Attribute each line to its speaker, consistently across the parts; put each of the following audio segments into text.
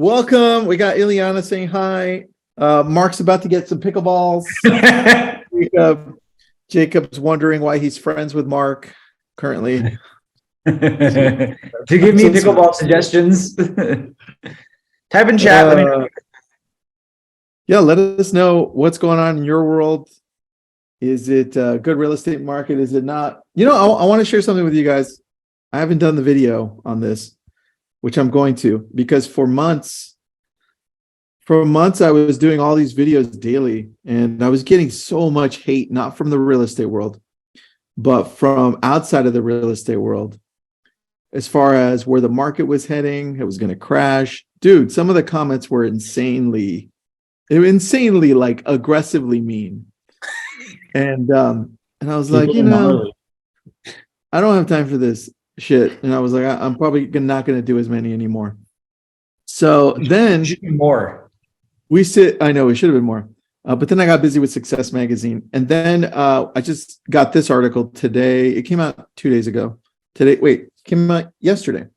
Speaker 1: Welcome. We got Ileana saying hi. Mark's about to get some pickleballs. Jacob's wondering why he's friends with Mark currently.
Speaker 2: To give me pickleball suggestions. Type in chat. Let me know.
Speaker 1: Yeah, let us know what's going on in your world. Is it a good real estate market? Is it not? I want to share something with you guys. I haven't done the video on this, which I'm going to, because for months I was doing all these videos daily, and I was getting so much hate, not from the real estate world, but from outside of the real estate world, as far as where the market was heading. It was going to crash. Dude, some of the comments were insanely like aggressively mean. And I was like, I don't have time for this shit. And I was like, I'm probably not going to do as many anymore. So then
Speaker 2: more.
Speaker 1: I know we should have been more. But then I got busy with Success Magazine. And then I just got this article today. It came out 2 days ago. Came out yesterday.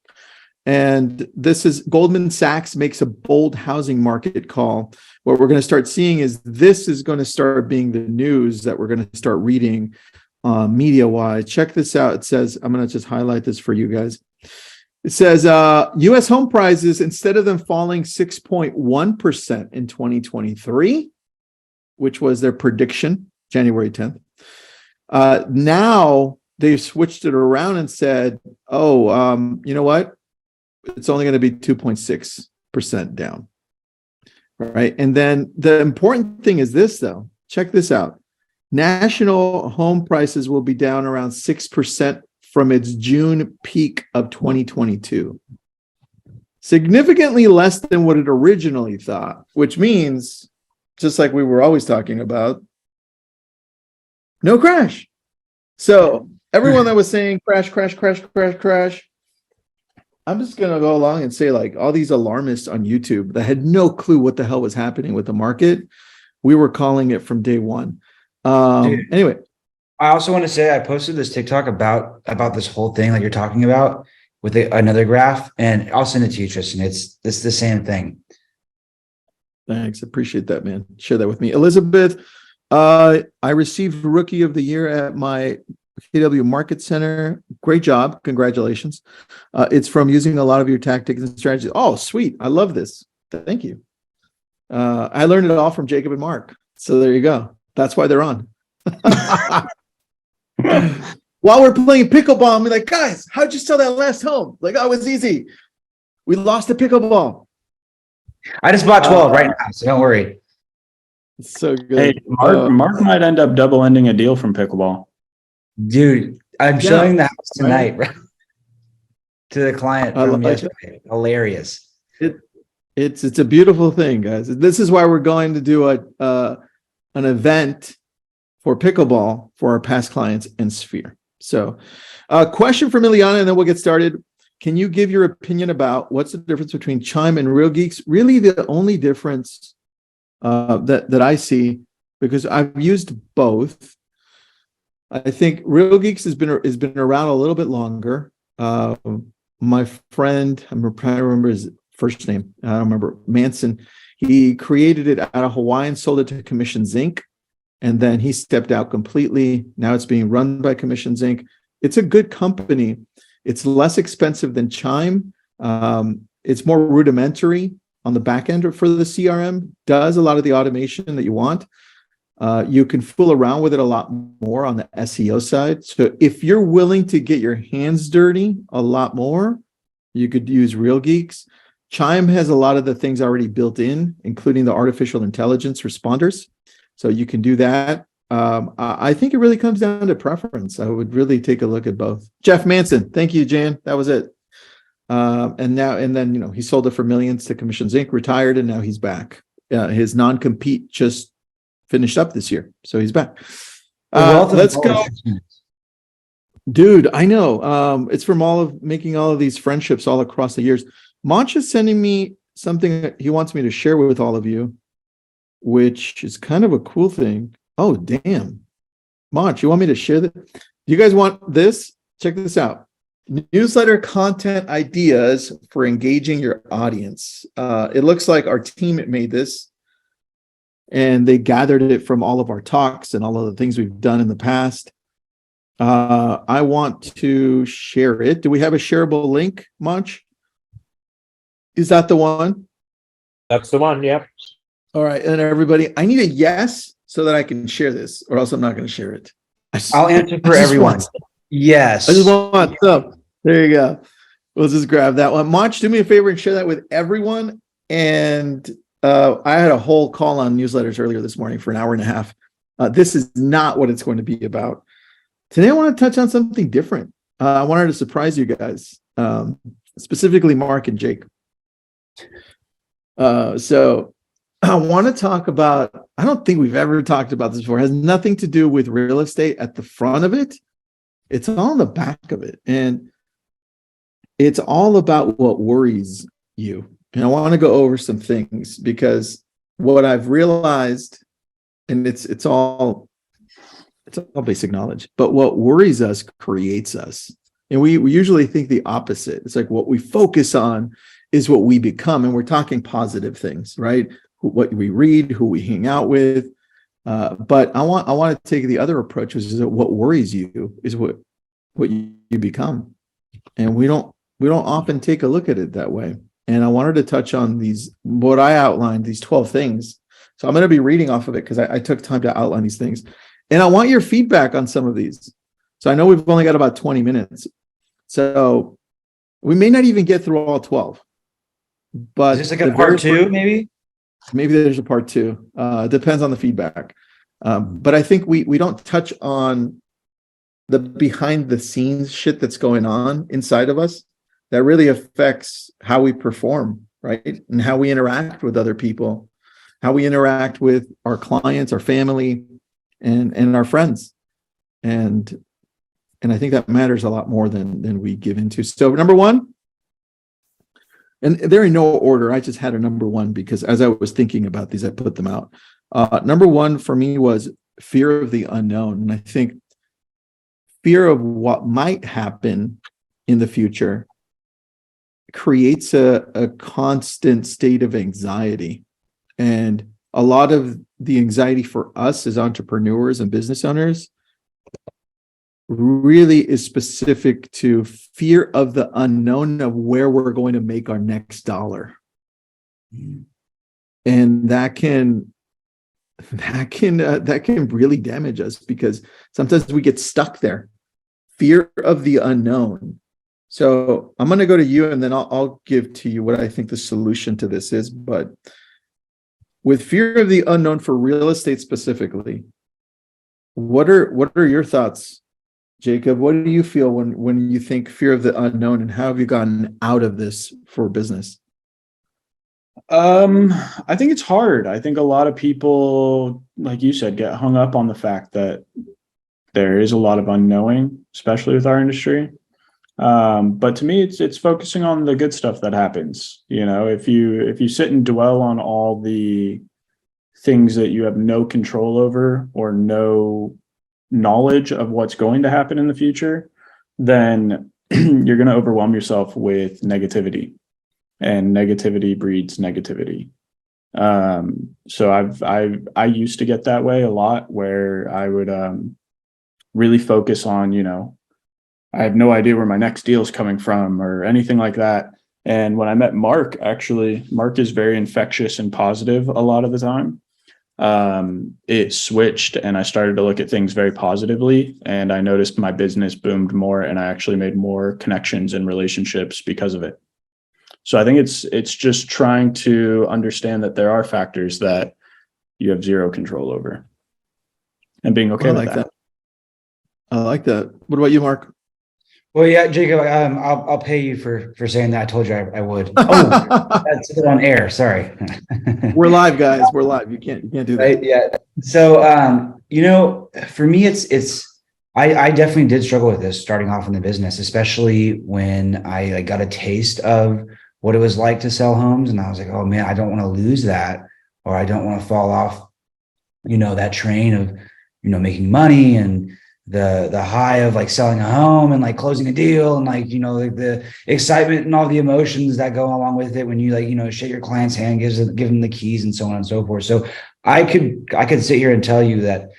Speaker 1: And this is Goldman Sachs makes a bold housing market call. What we're going to start seeing is this is going to start being the news that we're going to start reading media-wise. Check this out. It says, I'm going to just highlight this for you guys. It says, U.S. home prices, instead of them falling 6.1% in 2023, which was their prediction, January 10th, now they've switched it around and said, you know what? It's only going to be 2.6% down. Right. And then the important thing is this, though. Check this out. National home prices will be down around 6% from its June peak of 2022. Significantly less than what it originally thought, which means, just like we were always talking about, no crash. So everyone that was saying crash, I'm just going to go along and say, like, all these alarmists on YouTube that had no clue what the hell was happening with the market, we were calling it from day one. Anyway.
Speaker 2: I also want to say I posted this TikTok about this whole thing like you're talking about with another graph, and I'll send it to you, Tristan. It's the same thing.
Speaker 1: Thanks. Appreciate that, man. Share that with me. Elizabeth, I received Rookie of the Year at my KW Market Center. Great job. Congratulations. It's from using a lot of your tactics and strategies. Oh, sweet. I love this. Thank you. I learned it all from Jacob and Mark. So there you go. That's why they're on. While we're playing pickleball, I'm like, guys, how'd you sell that last home? Like, oh, it was easy. We lost the pickleball.
Speaker 2: I just bought 12 right now, so don't worry.
Speaker 1: It's so good.
Speaker 3: Hey, Mark might end up double ending a deal from pickleball.
Speaker 2: Dude, I'm showing the house tonight, right? To the client from yesterday. Hilarious.
Speaker 1: It's a beautiful thing, guys. This is why we're going to do an event for pickleball for our past clients and Sphere. So, question from Ileana, and then we'll get started. Can you give your opinion about what's the difference between Chime and Real Geeks? Really, the only difference that I see, because I've used both. I think Real Geeks has been around a little bit longer. My friend, I'm trying to remember his first name. I don't remember. Manson. He created it out of Hawaii and sold it to Commissions Inc. And then he stepped out completely. Now it's being run by Commissions Inc. It's a good company. It's less expensive than Chime. It's more rudimentary on the back end for the CRM. Does a lot of the automation that you want. You can fool around with it a lot more on the SEO side. So if you're willing to get your hands dirty a lot more, you could use Real Geeks. Chime has a lot of the things already built in, including the artificial intelligence responders. So you can do that. I think it really comes down to preference. I would really take a look at both. Jeff Manson, thank you, Jan. That was it. And then he sold it for millions to Commissions Inc., retired, and now he's back. His non-compete just finished up this year, so he's back. Let's go. Dude, I know. It's from making all of these friendships all across the years. Monch is sending me something that he wants me to share with all of you, which is kind of a cool thing. Oh, damn. Monch, you want me to share that? Do you guys want this? Check this out. Newsletter content ideas for engaging your audience. It looks like our team made this, and they gathered it from all of our talks and all of the things we've done in the past. I want to share it. Do we have a shareable link, Munch? Is that the one?
Speaker 4: That's the one. Yep.
Speaker 1: All right. And everybody, I need a yes so that I can share this, or else I'm not going to share it.
Speaker 2: I'll answer for everyone. Yes.
Speaker 1: I just want some. There you go. We'll just grab that one. Munch, do me a favor and share that with everyone. And I had a whole call on newsletters earlier this morning for an hour and a half. This is not what it's going to be about. Today, I want to touch on something different. I wanted to surprise you guys, specifically Mark and Jake. So I want to talk about, I don't think we've ever talked about this before. It has nothing to do with real estate at the front of it. It's all on the back of it. And it's all about what worries you. And I want to go over some things because what I've realized, and it's all basic knowledge, but what worries us creates us. And we usually think the opposite. It's like what we focus on is what we become. And we're talking positive things, right? What we read, who we hang out with. But I want to take the other approach, which is that what worries you is what you become. And we don't often take a look at it that way. And I wanted to touch on what I outlined, these 12 things. So I'm going to be reading off of it because I took time to outline these things. And I want your feedback on some of these. So I know we've only got about 20 minutes. So we may not even get through all 12. But
Speaker 2: is this like a part two, maybe?
Speaker 1: Maybe there's a part two. Depends on the feedback. But I think we don't touch on the behind the scenes shit that's going on inside of us that really affects how we perform, right? And how we interact with other people, how we interact with our clients, our family, and our friends. And I think that matters a lot more than we give into. So number one, and they're in no order. I just had a number one because as I was thinking about these, I put them out. Number one for me was fear of the unknown. And I think fear of what might happen in the future creates a constant state of anxiety. And a lot of the anxiety for us as entrepreneurs and business owners really is specific to fear of the unknown of where we're going to make our next dollar. And that can really damage us because sometimes we get stuck there. Fear of the unknown. So I'm going to go to you and then I'll give to you what I think the solution to this is. But with fear of the unknown for real estate specifically, what are your thoughts, Jacob? What do you feel when you think fear of the unknown, and how have you gotten out of this for business?
Speaker 3: I think it's hard. I think a lot of people, like you said, get hung up on the fact that there is a lot of unknowing, especially with our industry. But to me, it's focusing on the good stuff that happens. You know, if you sit and dwell on all the things that you have no control over or no knowledge of what's going to happen in the future, then you're going to overwhelm yourself with negativity, and negativity breeds negativity. So I used to get that way a lot, where I would really focus on, you know, I have no idea where my next deal is coming from or anything like that. And when I met Mark, actually, Mark is very infectious and positive a lot of the time. It switched and I started to look at things very positively, and I noticed my business boomed more and I actually made more connections and relationships because of it. So I think it's just trying to understand that there are factors that you have zero control over and being okay with that.
Speaker 1: I like that. What about you, Mark?
Speaker 2: Well, yeah, Jacob, I'll pay you for saying that. I told you I would. Oh, that's it on air. Sorry.
Speaker 1: We're live, guys. We're live. You can't do that.
Speaker 2: Right, yeah. So, you know, for me, I definitely did struggle with this starting off in the business, especially when I got a taste of what it was like to sell homes. And I was like, oh man, I don't want to lose that, or I don't want to fall off, you know, that train of, you know, making money and the high of like selling a home and like closing a deal and like, like the excitement and all the emotions that go along with it when you like, shake your client's hand, give them the keys and so on and so forth. So I could sit here and tell you that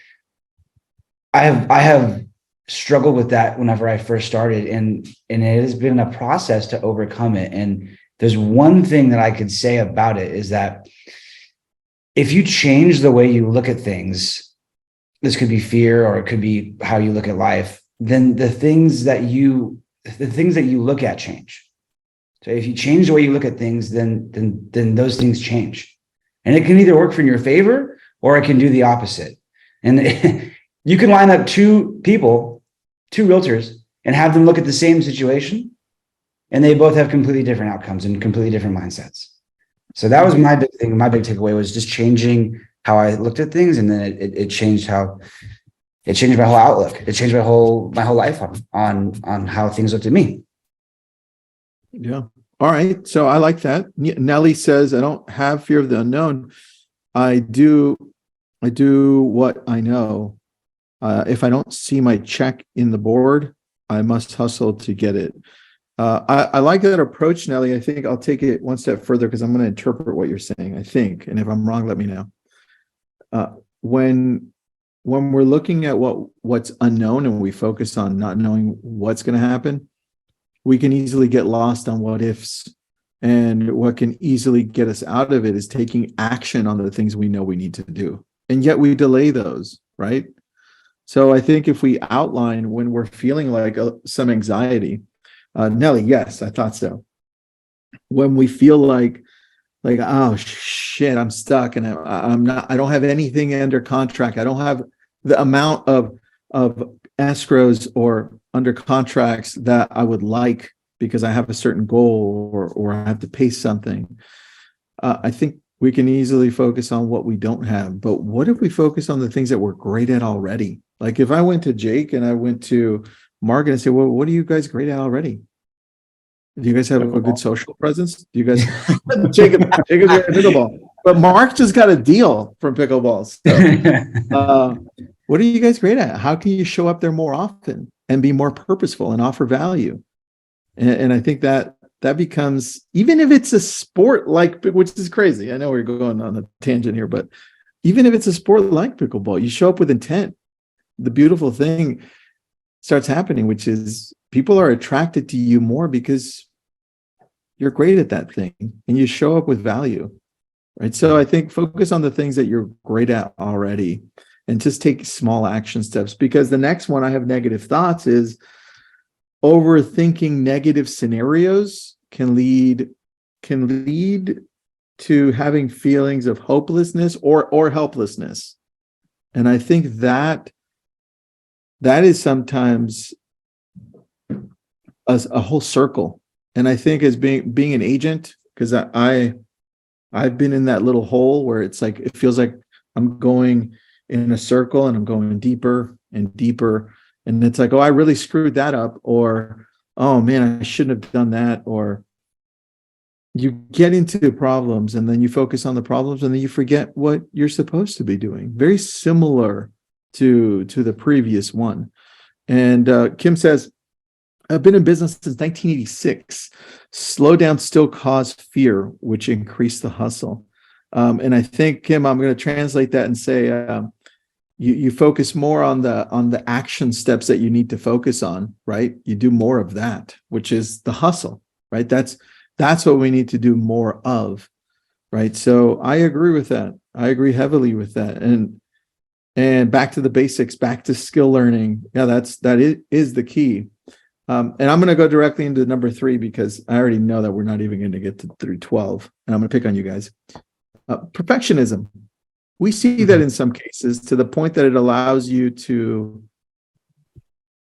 Speaker 2: I have struggled with that whenever I first started, and it has been a process to overcome it. And there's one thing that I could say about it is that if you change the way you look at things, this could be fear or it could be how you look at life, then the things that you look at change. So if you change the way you look at things, then those things change. And it can either work for in your favor or it can do the opposite. And you can line up two realtors, and have them look at the same situation, and they both have completely different outcomes and completely different mindsets. So that was my big thing. My big takeaway was just changing how I looked at things, and then it changed my whole outlook. It changed my whole life on how things looked at me.
Speaker 1: Yeah. All right. So I like that. Nellie says, I don't have fear of the unknown. I do what I know. If I don't see my check in the board, I must hustle to get it. I like that approach, Nellie. I think I'll take it one step further because I'm going to interpret what you're saying, I think. And if I'm wrong, let me know. When we're looking at what's unknown and we focus on not knowing what's going to happen, we can easily get lost on what ifs. And what can easily get us out of it is taking action on the things we know we need to do. And yet we delay those, right? So I think if we outline when we're feeling like some anxiety, Nellie, yes, I thought so. When we feel like, oh shit, I'm stuck and I don't have anything under contract. I don't have the amount of escrows or under contracts that I would like because I have a certain goal or I have to pay something. I think we can easily focus on what we don't have. But what if we focus on the things that we're great at already? Like if I went to Jake and I went to Mark and I said, well, what are you guys great at already? Do you guys have a good social presence? Do you guys Jacob's great at pickleball? But Mark just got a deal from pickleball. So, what are you guys great at? How can you show up there more often and be more purposeful and offer value? And I think that becomes, even if it's a sport like, which is crazy. I know we're going on a tangent here, but even if it's a sport like pickleball, you show up with intent. The beautiful thing starts happening, which is people are attracted to you more because you're great at that thing and you show up with value, right? So I think focus on the things that you're great at already and just take small action steps, because the next one I have negative thoughts is overthinking negative scenarios can lead to having feelings of hopelessness or helplessness. And I think that is sometimes a whole circle. And I think as being an agent, because I've been in that little hole where it's like it feels like I'm going in a circle and I'm going deeper and deeper. And it's like, oh, I really screwed that up, or oh man, I shouldn't have done that. Or you get into problems and then you focus on the problems and then you forget what you're supposed to be doing. Very similar to the previous one. And Kim says, I've been in business since 1986. Slowdown still caused fear, which increased the hustle. And I think, Kim, I'm going to translate that and say, you focus more on the action steps that you need to focus on, right? You do more of that, which is the hustle, right? That's what we need to do more of, right? So I agree with that. I agree heavily with that. And back to the basics, back to skill learning. Yeah, that is the key. And I'm going to go directly into number 3 because I already know that we're not even going to get through 12. And I'm going to pick on you guys. Perfectionism. We see that in some cases to the point that it allows you to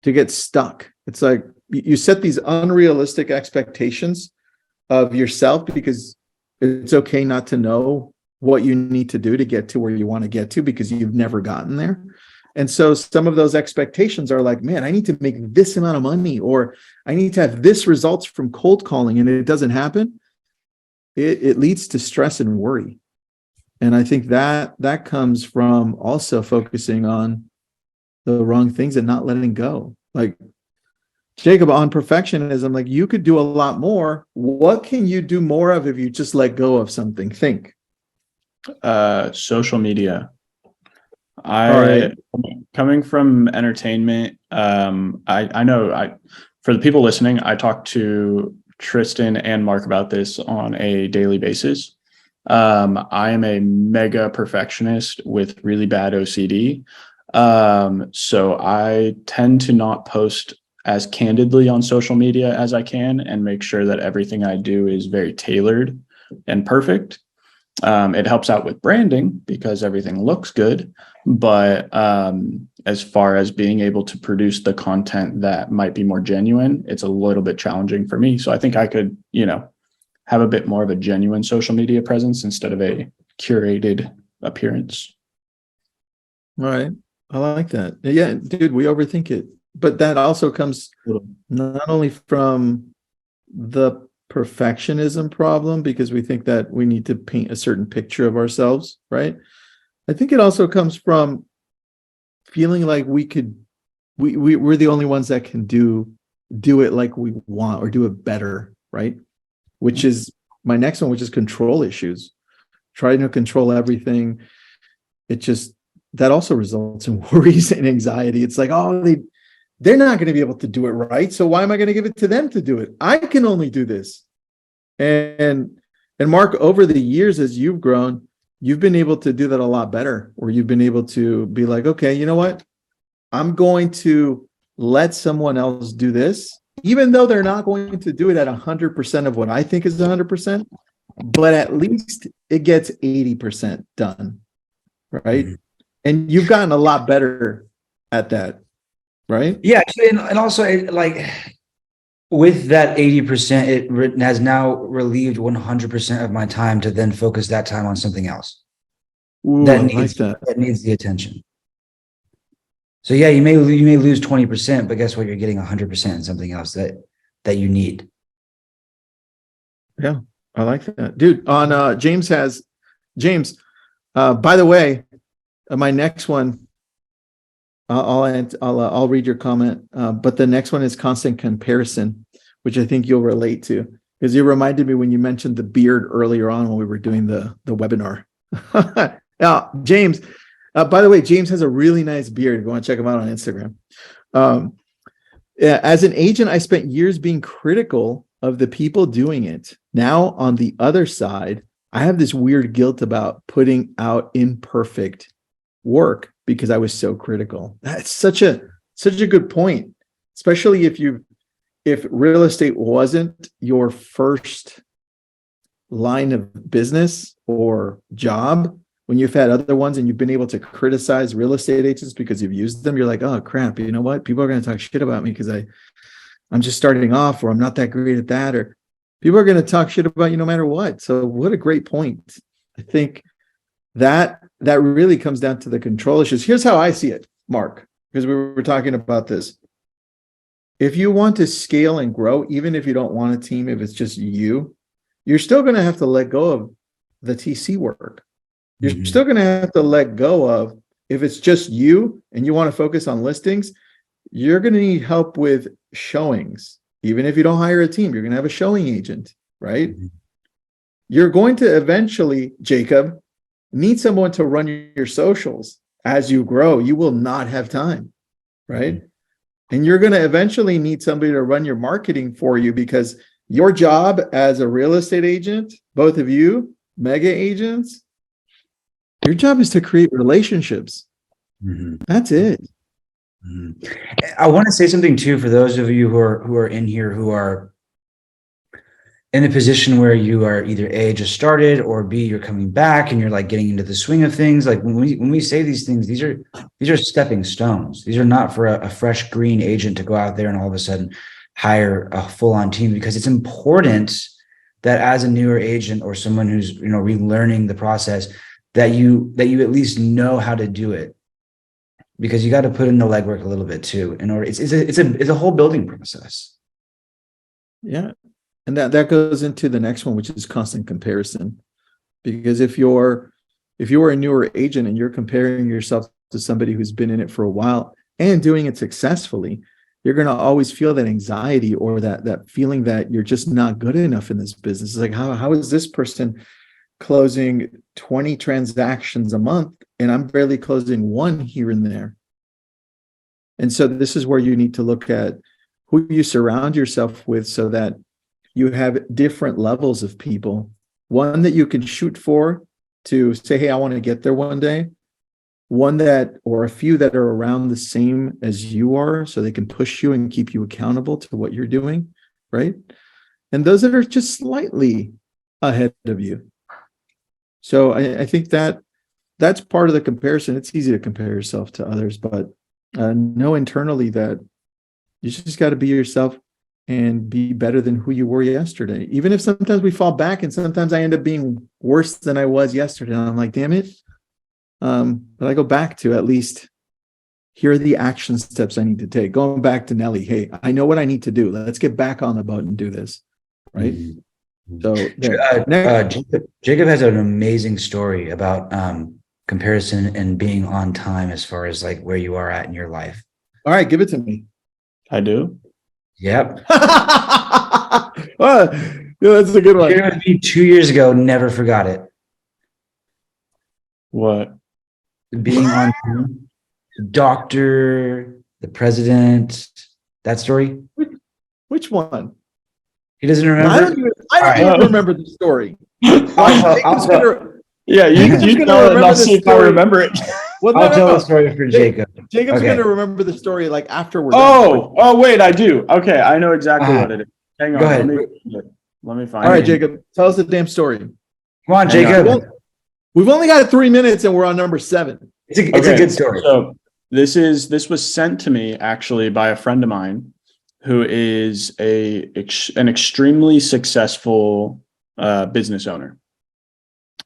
Speaker 1: get stuck. It's like you set these unrealistic expectations of yourself because it's okay not to know what you need to do to get to where you want to get to because you've never gotten there. And so some of those expectations are like, man, I need to make this amount of money, or I need to have this results from cold calling, and it doesn't happen. It leads to stress and worry. And I think that comes from also focusing on the wrong things and not letting go. Like Jacob, on perfectionism, like you could do a lot more. What can you do more of if you just let go of something? Think.
Speaker 3: Social media.
Speaker 1: All right.
Speaker 3: Coming from entertainment, I know for the people listening, I talk to Tristan and Mark about this on a daily basis. I am a mega perfectionist with really bad OCD. So I tend to not post as candidly on social media as I can and make sure that everything I do is very tailored and perfect. It helps out with branding because everything looks good. But as far as being able to produce the content that might be more genuine, it's a little bit challenging for me. So I think I could, have a bit more of a genuine social media presence instead of a curated appearance.
Speaker 1: All right. I like that. Yeah, dude, we overthink it. But that also comes not only from the perfectionism problem, because we think that we need to paint a certain picture of ourselves, right? I think it also comes from feeling like we're the only ones that can do it like we want or do it better, right? Which is my next one, which is control issues. Trying to control everything. That also results in worries and anxiety. It's like, they're not going to be able to do it right. So why am I going to give it to them to do it? I can only do this. And Mark, over the years, as you've grown, you've been able to do that a lot better, or you've been able to be like, okay, you know what? I'm going to let someone else do this, even though they're not going to do it at 100% of what I think is 100%, but at least it gets 80% done, right? Mm-hmm. And you've gotten a lot better at that, right?
Speaker 2: Yeah, and also like with that 80%, it has now relieved 100% of my time to then focus that time on something else.
Speaker 1: Ooh, that
Speaker 2: needs the attention. So yeah, you may lose 20%, but guess what? You're getting 100% in something else that you need.
Speaker 1: Yeah, I like that, dude. On James, by the way, my next one, I'll read your comment, but the next one is constant comparison, which I think you'll relate to, because you reminded me when you mentioned the beard earlier on when we were doing the webinar. Now, James, by the way, James has a really nice beard. Go and check him out on Instagram. As an agent, I spent years being critical of the people doing it. Now, on the other side, I have this weird guilt about putting out imperfect work because I was so critical. That's such a good point, especially if real estate wasn't your first line of business or job. When you've had other ones and you've been able to criticize real estate agents because you've used them, you're like, oh crap, you know what? People are going to talk shit about me because I'm just starting off, or I'm not that great at that, or people are going to talk shit about you no matter what. So what a great point. I think that really comes down to the control issues. Here's how I see it, Mark, because we were talking about this. If you want to scale and grow, even if you don't want a team, if it's just you're still going to have to let go of the TC work. You're still going to have to let go of, if it's just you and you want to focus on listings, you're going to need help with showings. Even if you don't hire a team, you're going to have a showing agent, right? Mm-hmm. You're going to eventually, Jacob, need someone to run your socials. As you grow, you will not have time, right? Mm-hmm. And you're going to eventually need somebody to run your marketing for you, because your job as a real estate agent, both of you, mega agents, your job is to create relationships. Mm-hmm. That's it.
Speaker 2: Mm-hmm. I want to say something too for those of you who are in here who are in a position where you are either A, just started, or B, you're coming back and you're like getting into the swing of things. Like when we say these things, these are stepping stones. These are not for a fresh green agent to go out there and all of a sudden hire a full-on team, because it's important that as a newer agent or someone who's relearning the process, that you at least know how to do it, because you got to put in the legwork a little bit too. In order, it's a whole building process.
Speaker 1: Yeah, and that goes into the next one, which is constant comparison. Because if you're a newer agent and you're comparing yourself to somebody who's been in it for a while, and doing it successfully, you're going to always feel that anxiety or that feeling that you're just not good enough in this business. It's like, how is this person closing 20 transactions a month and I'm barely closing one here and there? And so this is where you need to look at who you surround yourself with so that you have different levels of people. One that you can shoot for to say, hey, I want to get there one day. One that, or a few that are around the same as you are, so they can push you and keep you accountable to what you're doing, right? And those that are just slightly ahead of you. So I think that that's part of the comparison. It's easy to compare yourself to others, but know internally that you just got to be yourself and be better than who you were yesterday. Even if sometimes we fall back and sometimes I end up being worse than I was yesterday. And I'm like, damn it. But I go back to at least here are the action steps I need to take. Going back to Nelly, hey, I know what I need to do. Let's get back on the boat and do this. Right.
Speaker 2: Mm-hmm.
Speaker 1: So
Speaker 2: Jacob has an amazing story about comparison and being on time as far as like where you are at in your life.
Speaker 1: All right, give it to me.
Speaker 3: I do.
Speaker 2: Yep.
Speaker 1: Yeah, that's a good one.
Speaker 2: Shared with me 2 years ago, never forgot it.
Speaker 3: What?
Speaker 2: Being on time, the doctor, the president, that story.
Speaker 1: Which one?
Speaker 2: He doesn't
Speaker 1: I
Speaker 2: remember.
Speaker 1: don't even remember the story.
Speaker 2: I'll tell
Speaker 3: Yeah, you
Speaker 1: gonna
Speaker 3: tell it and
Speaker 1: remember
Speaker 3: I'll
Speaker 1: the
Speaker 3: see if I
Speaker 1: story.
Speaker 3: remember it.
Speaker 1: Well,
Speaker 2: I'll tell the story for Jacob.
Speaker 1: Jacob's
Speaker 2: Okay.
Speaker 1: going to remember the story like after we're
Speaker 3: Oh, wait, I do. Okay, I know exactly
Speaker 2: Uh-huh.
Speaker 3: what it is. Hang on.
Speaker 2: Go ahead.
Speaker 3: Let me find
Speaker 1: All right,
Speaker 3: it.
Speaker 1: Jacob, tell us the damn story.
Speaker 2: Come on,
Speaker 3: Hang on.
Speaker 2: Jacob.
Speaker 1: We've only got 3 minutes and we're on number 7.
Speaker 2: It's a
Speaker 3: Okay,
Speaker 2: good story.
Speaker 3: So this was sent to me actually by a friend of mine who is an extremely successful business owner.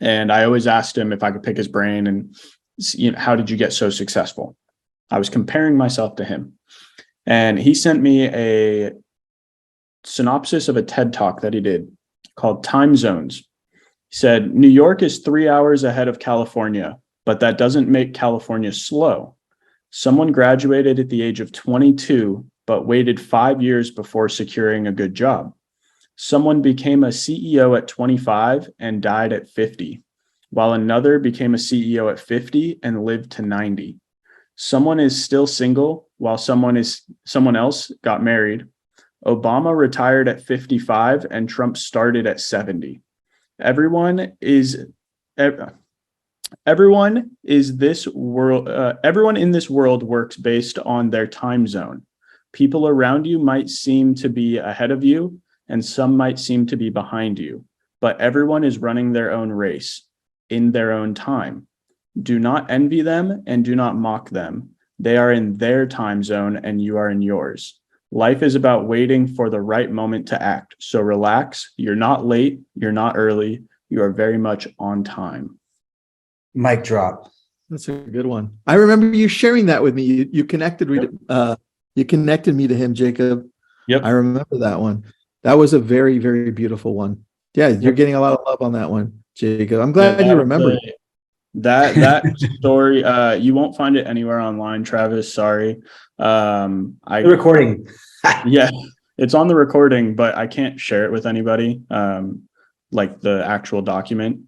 Speaker 3: And I always asked him if I could pick his brain and how did you get so successful? I was comparing myself to him. And he sent me a synopsis of a TED Talk that he did called Time Zones. He said, New York is 3 hours ahead of California, but that doesn't make California slow. Someone graduated at the age of 22, but waited 5 years before securing a good job. Someone became a CEO at 25 and died at 50, while another became a CEO at 50 and lived to 90. Someone is still single while someone else got married. Obama retired at 55 and Trump started at 70. Everyone in this world works based on their time zone. People around you might seem to be ahead of you, and some might seem to be behind you, but everyone is running their own race in their own time. Do not envy them and do not mock them. They are in their time zone and you are in yours. Life is about waiting for the right moment to act. So relax. You're not late. You're not early. You are very much on time.
Speaker 2: Mic drop.
Speaker 1: That's a good one. I remember you sharing that with me. You connected me. You connected me to him, Jacob.
Speaker 3: Yep.
Speaker 1: I remember that one. That was a very, very beautiful one. Yeah, you're getting a lot of love on that one, Jacob. I'm glad you remembered.
Speaker 3: That story. You won't find it anywhere online, Travis. Sorry.
Speaker 2: The recording.
Speaker 3: Yeah, it's on the recording, but I can't share it with anybody. Like the actual document.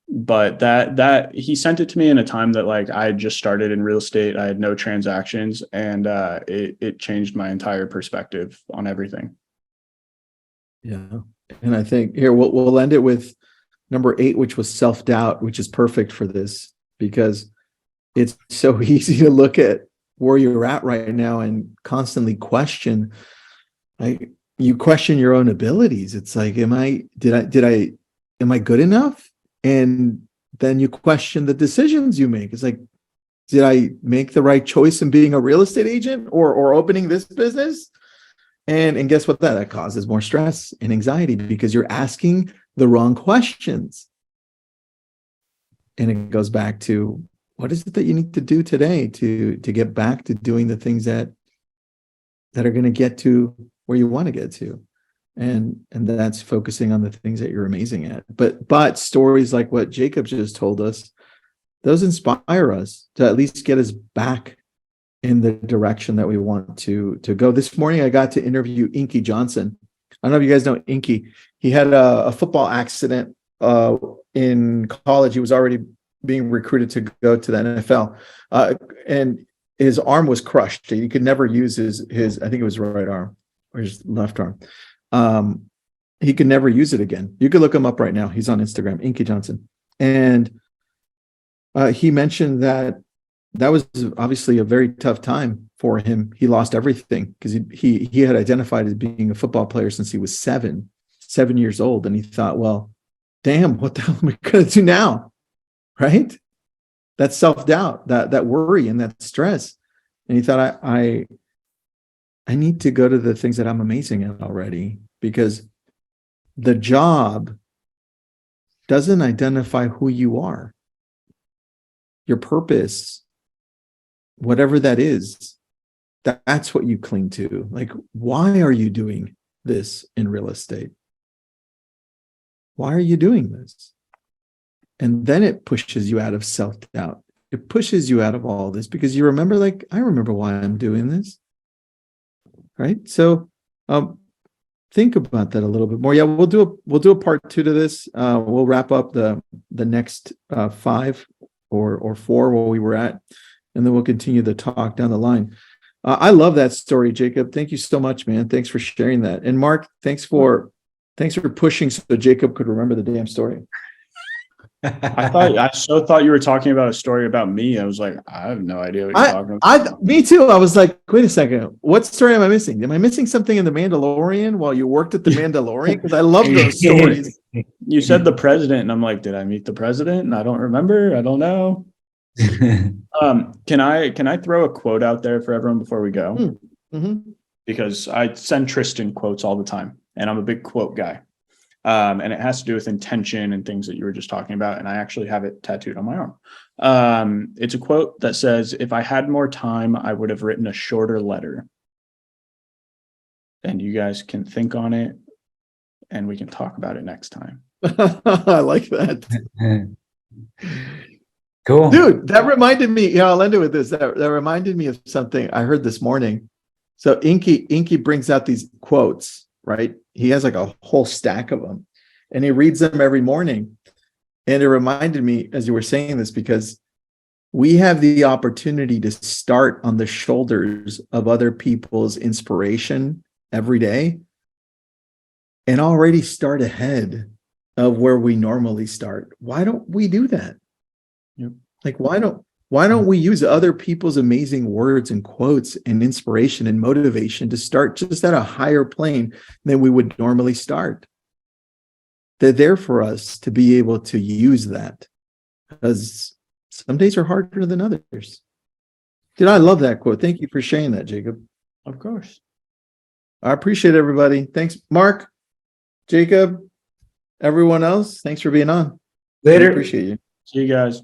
Speaker 3: But that he sent it to me in a time that like I had just started in real estate. I had no transactions, and it changed my entire perspective on everything.
Speaker 1: Yeah, and I think here we'll end it with number 8, which was self-doubt, which is perfect for this because it's so easy to look at where you're at right now and constantly question. You question your own abilities. It's like, am I good enough? And then you question the decisions you make. It's like, did I make the right choice in being a real estate agent or opening this business? And guess what? That causes more stress and anxiety because you're asking the wrong questions. And it goes back to what is it that you need to do today to get back to doing the things that are going to get to where you want to get to. And that's focusing on the things that you're amazing at. But stories like what Jacob just told us, those inspire us to at least get us back in the direction that we want to go. This morning, I got to interview Inky Johnson. I don't know if you guys know Inky. He had a football accident in college. He was already being recruited to go to the NFL, and his arm was crushed. He could never use his I think it was right arm or his left arm. He could never use it again. You could look him up right now. He's on Instagram, Inky Johnson. And he mentioned that was obviously a very tough time for him. He lost everything because he had identified as being a football player since he was 7 years old. And he thought, well, damn, what the hell am I going to do now? Right? That self-doubt, that worry and that stress. And he thought, I need to go to the things that I'm amazing at already, because the job doesn't identify who you are. Your purpose, whatever that is, that's what you cling to. Like, why are you doing this in real estate? Why are you doing this? And then it pushes you out of self-doubt. It pushes you out of all this because you remember, like, I remember why I'm doing this. Right? So think about that a little bit more. Yeah, we'll do a part 2 to this. We'll wrap up the next 5 or 4 where we were at, and then we'll continue the talk down the line. I love that story, Jacob. Thank you so much, man. Thanks for sharing that. And Mark, thanks for pushing so Jacob could remember the damn story.
Speaker 3: I so thought you were talking about a story about me. I was like, I have no idea what you're talking about.
Speaker 1: Me too. I was like, wait a second. What story am I missing? Am I missing something in The Mandalorian while you worked at The Mandalorian? Because I love those stories.
Speaker 3: You said the president, and I'm like, did I meet the president? And I don't remember. I don't know. Can I throw a quote out there for everyone before we go?
Speaker 1: Mm-hmm.
Speaker 3: Because I send Tristan quotes all the time, and I'm a big quote guy. And it has to do with intention and things that you were just talking about. And I actually have it tattooed on my arm. It's a quote that says, if I had more time, I would have written a shorter letter. And you guys can think on it, and we can talk about it next time.
Speaker 1: I like that.
Speaker 2: Cool.
Speaker 1: Dude, that reminded me, I'll end it with this. That reminded me of something I heard this morning. So Inky brings out these quotes, right? He has like a whole stack of them, and he reads them every morning. And it reminded me, as you were saying this, because we have the opportunity to start on the shoulders of other people's inspiration every day and already start ahead of where we normally start. Why don't we do that? Like, why don't we use other people's amazing words and quotes and inspiration and motivation to start just at a higher plane than we would normally start? They're there for us to be able to use that, because some days are harder than others. Dude, I love that quote. Thank you for sharing that, Jacob.
Speaker 3: Of course.
Speaker 1: I appreciate everybody. Thanks, Mark, Jacob, everyone else. Thanks for being on.
Speaker 2: Later.
Speaker 1: I appreciate you.
Speaker 3: See you guys.